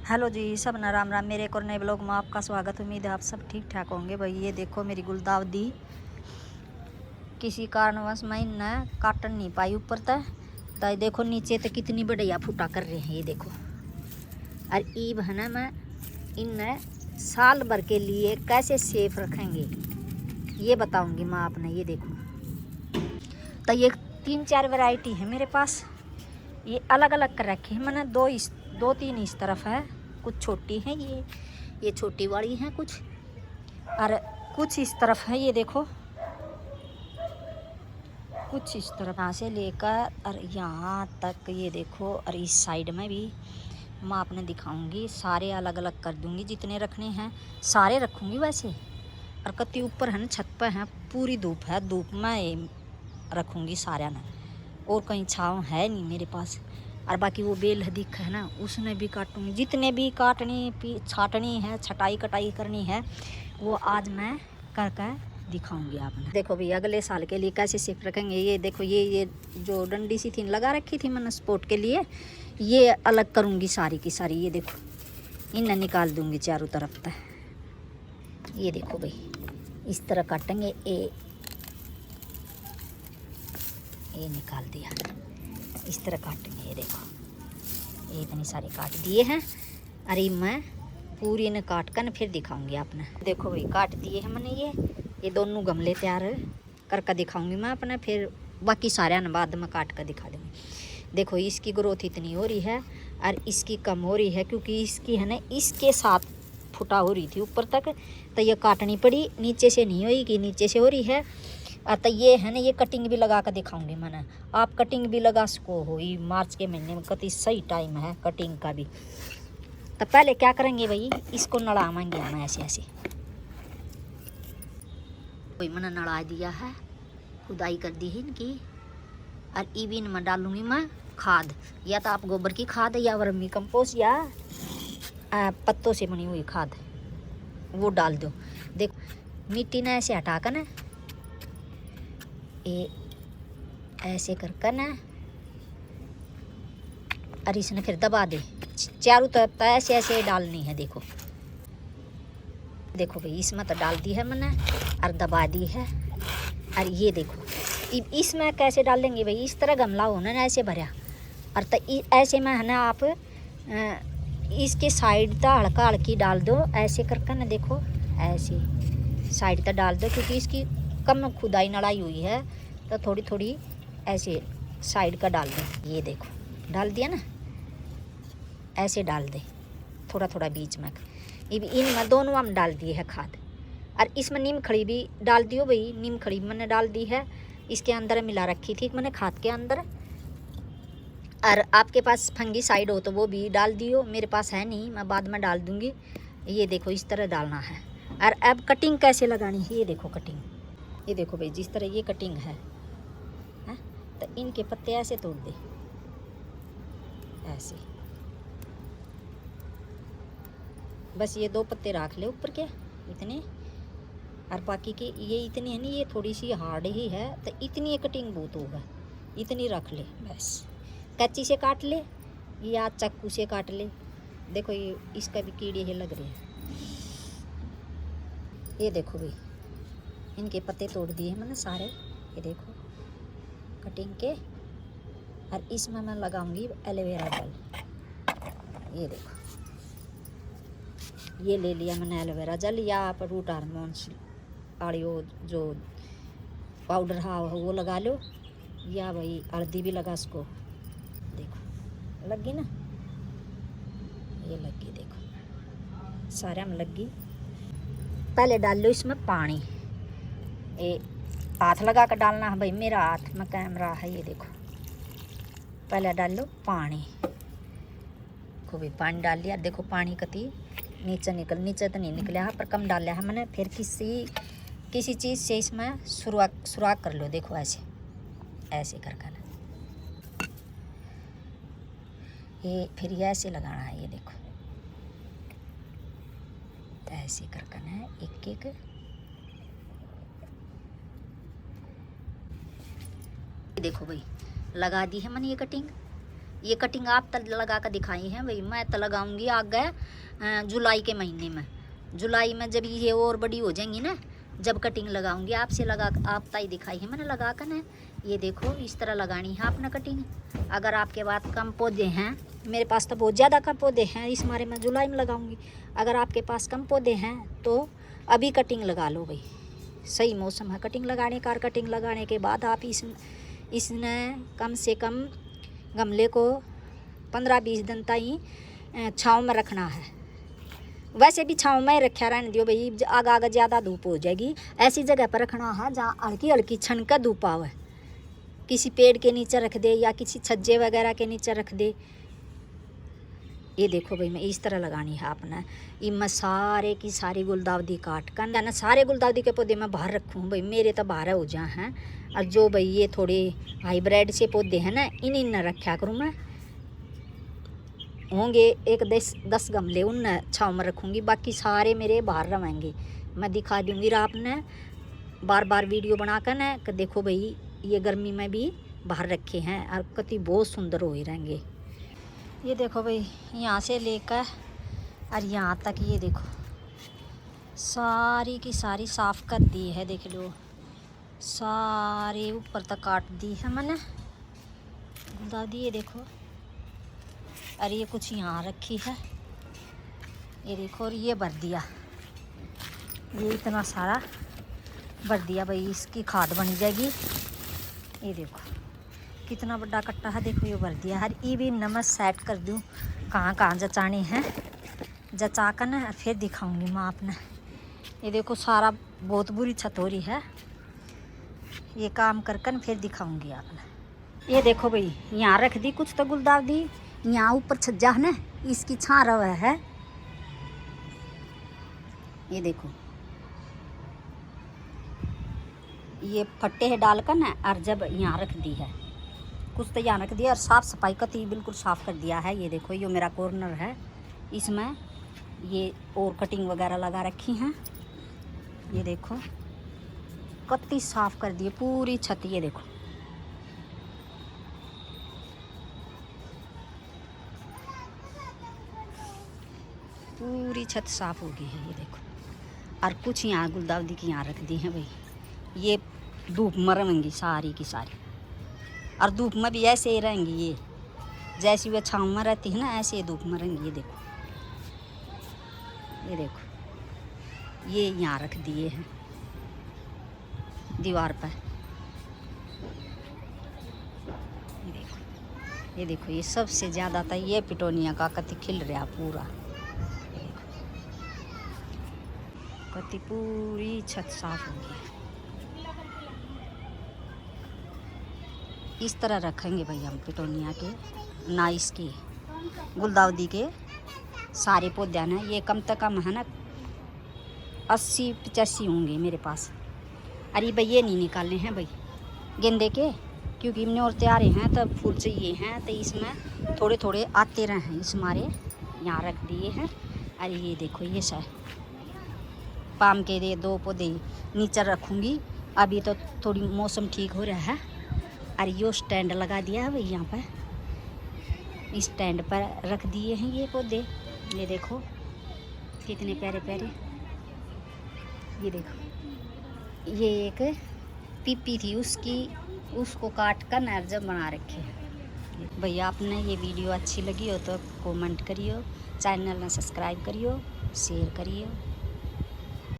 Hello जी, सब न राम राम। मेरे एक और नए ब्लॉग में आपका स्वागत। उम्मीद है आप सब ठीक ठाक होंगे। भाई ये देखो मेरी गुलदावदी किसी कारणवश मैं न काटन नहीं पाई ऊपर तक। तो देखो नीचे तो कितनी बढ़िया फूटा कर रहे हैं, ये देखो। और ईब है ना, मैं इन साल भर के लिए कैसे सेफ रखेंगे ये बताऊंगी मैं आपने। ये देखो, तो ये 3-4 वैरायटी है मेरे पास। ये अलग अलग कर रखे हैं मैंने। दो तीन इस तरफ है, कुछ छोटी हैं, ये छोटी वाली हैं कुछ, और कुछ इस तरफ है। ये देखो, कुछ इस तरफ यहाँ से लेकर और यहाँ तक, ये देखो। और इस साइड में भी मैं आपने दिखाऊंगी। सारे अलग अलग कर दूंगी, जितने रखने हैं सारे रखूंगी वैसे। और कत्ती ऊपर है ना, छत पर है, पूरी धूप है, धूप में रखूंगी सारे ना। और कहीं छाँव है नहीं मेरे पास। और बाकी वो बेल दिख है ना, उसने भी काटूंगी। जितने भी काटनी छाटनी है, छटाई कटाई करनी है, वो आज मैं कर कर दिखाऊंगी आपने। देखो भाई, अगले साल के लिए कैसे सेफ रखेंगे। ये देखो, ये जो डंडी सी थी लगा रखी थी मैंने सपोर्ट के लिए, ये अलग करूँगी सारी की सारी। ये देखो, इन्हें निकाल दूँगी चारों तरफ तक। ये देखो भाई, इस तरह काटेंगे। ये निकाल दिया, इस तरह काटेंगे। ये देखो, ये इतनी सारी काट दिए हैं। अरे मैं पूरी ने काट कर फिर दिखाऊंगी आपने। देखो भाई, काट दिए हैं मैंने। ये दोनों गमले तैयार करके दिखाऊंगी मैं अपने। फिर बाकी सारे न बाद में काट कर दिखा दूँगी। देखो, इसकी ग्रोथ इतनी हो रही है और इसकी कम हो रही है, क्योंकि इसकी है ना इसके साथ फुटा हो रही थी ऊपर तक, तो ये काटनी पड़ी। नीचे से नहीं हुई कि नीचे से हो रही है। तो ये है ना, ये कटिंग भी लगा कर दिखाऊंगी मैंने। आप कटिंग भी लगा सको हो। ये मार्च के महीने में कति सही टाइम है कटिंग का भी। तो पहले क्या करेंगे भाई, इसको नड़ाएंगे हम ऐसे ऐसे। कोई मैंने नड़ा दिया है, खुदाई कर दी है इनकी। और इबिन में डालूंगी मैं खाद, या तो आप गोबर की खाद या वर्मी कंपोस्ट या पत्तों से बनी हुई खाद, वो डाल दो। देखो, मिट्टी ने ऐसे हटा कर ना, ये ऐसे कर ना, और इसने फिर दबा दे चारों तरफ। ऐसे ऐसे डालनी है। देखो देखो भाई, इसमें तो डाल दी है मैंने और दबा दी है। और ये देखो, इसमें कैसे डालेंगे भाई, इस तरह गमला होना ना ऐसे भरा। और तो ऐसे में है ना, आप इसके साइड तक हल्का हल्की डाल दो ऐसे करके ना। देखो, ऐसे साइड तक डाल दो, क्योंकि इसकी कम खुदाई नड़ाई हुई है, तो थोड़ी थोड़ी ऐसे साइड का डाल दो। ये देखो, डाल दिया ना, ऐसे डाल दे थोड़ा थोड़ा बीच में। इनमें दोनों हम डाल दिए है खाद। और इसमें नीम खड़ी भी डाल दियो भाई। नीम खड़ी मैंने डाल दी है, इसके अंदर मिला रखी थी मैंने खाद के अंदर। और आपके पास फंगी साइड हो तो वो भी डाल दियो। मेरे पास है नहीं, मैं बाद में डाल दूँगी। ये देखो, इस तरह डालना है। और अब कटिंग कैसे लगानी है, ये देखो कटिंग। ये देखो भाई, जिस तरह ये कटिंग है, तो इनके पत्ते ऐसे तोड़ दे, ऐसे। बस ये 2 पत्ते रख ले ऊपर के इतने, और बाकी के ये इतनी है नहीं, ये थोड़ी सी हार्ड ही है, तो इतनी कटिंग बहुत होगा, इतनी रख ले बस। कच्ची से काट ले या चाकू से काट ले। देखो, ये इसका भी कीड़े ही लग रहे हैं। ये देखो भाई, इनके पत्ते तोड़ दिए मैंने सारे। ये देखो कटिंग के। और इसमें मैं लगाऊंगी एलोवेरा जेल। ये देखो, ये ले लिया मैंने एलोवेरा जेल, या आप रूट हार्मोन्स आड़ियो जो पाउडर हाँ वो लगा लो, या भाई हल्दी भी लगा सको। देखो लग गई ना, ये लग गई। देखो सारे में लग गई। पहले डाल लो इसमें पानी। ये हाथ लगा कर डालना है भाई, मेरा हाथ में कैमरा है। ये देखो, पहले डाल लो पानी। देखो भाई, पानी डाल लिया। देखो पानी कती नीचे तो नहीं निकला है, पर कम डाल है मैंने। फिर किसी चीज़ से इसमें सुराख कर लो। देखो ऐसे ऐसे कर कर ये फिर ये ऐसे लगाना है। ये देखो, ऐसे कर करना है एक एक। देखो भाई, लगा दी है मैंने ये कटिंग। ये कटिंग आप तक लगा कर दिखाई है भाई, मैं तो लगाऊंगी आगे जुलाई के महीने में। जुलाई में जब ये और बड़ी हो जाएंगी ना, जब कटिंग लगाऊंगी आपसे लगा, आप ताई दिखाई है मैंने लगा कर ना। ये देखो इस तरह लगानी है आपने कटिंग। अगर आपके पास कम पौधे हैं, मेरे पास तो बहुत ज़्यादा कम पौधे हैं, इस मारे मैं जुलाई में लगाऊंगी। अगर आपके पास कम पौधे हैं तो अभी कटिंग लगा लो भाई, सही मौसम है कटिंग लगाने का। कटिंग लगाने के बाद आप इसने कम से कम गमले को 15-20 दिन तक छाँव में रखना है। वैसे भी छाँव में रखा रहने दियो भाई, आगे ज़्यादा धूप हो जाएगी। ऐसी जगह पर रखना है जहाँ हल्की हल्की छनका धूप आवे। किसी पेड़ के नीचे रख दे या किसी छज्जे वगैरह के नीचे रख दे। ये देखो भाई मैं इस तरह लगानी है आपने। इनमें सारे की सारी गुलदाउदी काट कर ना, सारे गुलदाउदी के पौधे मैं बाहर रखूँ भाई, मेरे तो बाहर हो जा हैं। और जो भाई ये थोड़े हाइब्रिड से पौधे हैं ना, इन्हीं न रखा करूँ मैं। होंगे एक 10 गमले उन छाँव में रखूँगी, बाकी सारे मेरे बाहर रहेंगे। मैं दिखा दूँगी आपने बार बार वीडियो बना कर ना कि देखो भाई ये गर्मी में भी बाहर रखे हैं और कति बहुत सुंदर हो ही रहेंगे। ये देखो भाई यहाँ से लेकर और यहाँ तक ये देखो सारी की सारी साफ़ कर दी है, देख लो सारे ऊपर तक काट दी है मैंने गुलदाउदी। ये देखो और ये कुछ यहाँ रखी है, ये देखो। और ये भर दिया, ये इतना सारा भर दिया भाई, इसकी खाद बन जाएगी। ये देखो कितना बड़ा कट्टा है, देखो ये भर दिया। हर ये भी नमक सेट कर दूँ कहाँ कहाँ जचाने हैं, जचा कर ना फिर दिखाऊंगी मैं आपने। ये देखो सारा बहुत बुरी छत हो रही है, ये काम कर कर फिर दिखाऊंगी आपने। ये देखो भाई यहाँ रख दी कुछ तो गुलदाउदी, यहाँ ऊपर छज्जा है ना, इसकी छाँ रवा है। ये देखो ये फट्टे है डालकर ना, और जब यहाँ रख दी है कुछ तो यहाँ रख दिया, और साफ़ सफाई का तो बिल्कुल साफ़ कर दिया है। ये देखो ये मेरा कॉर्नर है, इसमें ये और कटिंग वगैरह लगा रखी हैं। ये देखो कत्ती साफ़ कर दी पूरी छत। ये देखो पूरी छत साफ़ हो गई है। ये देखो और कुछ यहाँ गुलदाउदी की यहाँ रख दी हैं भाई, ये धूप में रहेंगी सारी की सारी। और धूप में भी ऐसे ही रहेंगी, ये जैसी वे छाँव में रहती है ना, ऐसे ही धूप में रहेंगी। ये देखो ये देखो ये यहाँ रख दिए हैं दीवार पर। ये देखो ये सबसे ज़्यादा था ये पिटोनिया का कति खिल रहा पूरा, कति पूरी छत साफ हो गई। इस तरह रखेंगे भाई हम पिटोनिया के, नाइस की गुलदाउदी के सारे पौधे ना। ये कम से कम है ना 80-85 होंगे मेरे पास। अरे भाई ये नहीं निकालने हैं भाई गेंदे के, क्योंकि इमने और तैयार हैं तब फूल चाहिए हैं, तो इसमें थोड़े थोड़े आते रहे हैं, इस मारे यहाँ रख दिए हैं। अरे ये देखो ये सर पाम के ये 2 पौधे नीचे रखूँगी। अभी तो थोड़ी मौसम ठीक हो रहा है। और यो स्टैंड लगा दिया है भाई, यहाँ पर इस स्टैंड पर रख दिए हैं ये पौधे। ये देखो कितने प्यारे प्यारे। ये देखो ये एक पीपी थी उसको काट कर नर्जर बना रखे हैं। भैया आपने ये वीडियो अच्छी लगी हो तो कमेंट करियो, चैनल में सब्सक्राइब करियो, शेयर करियो।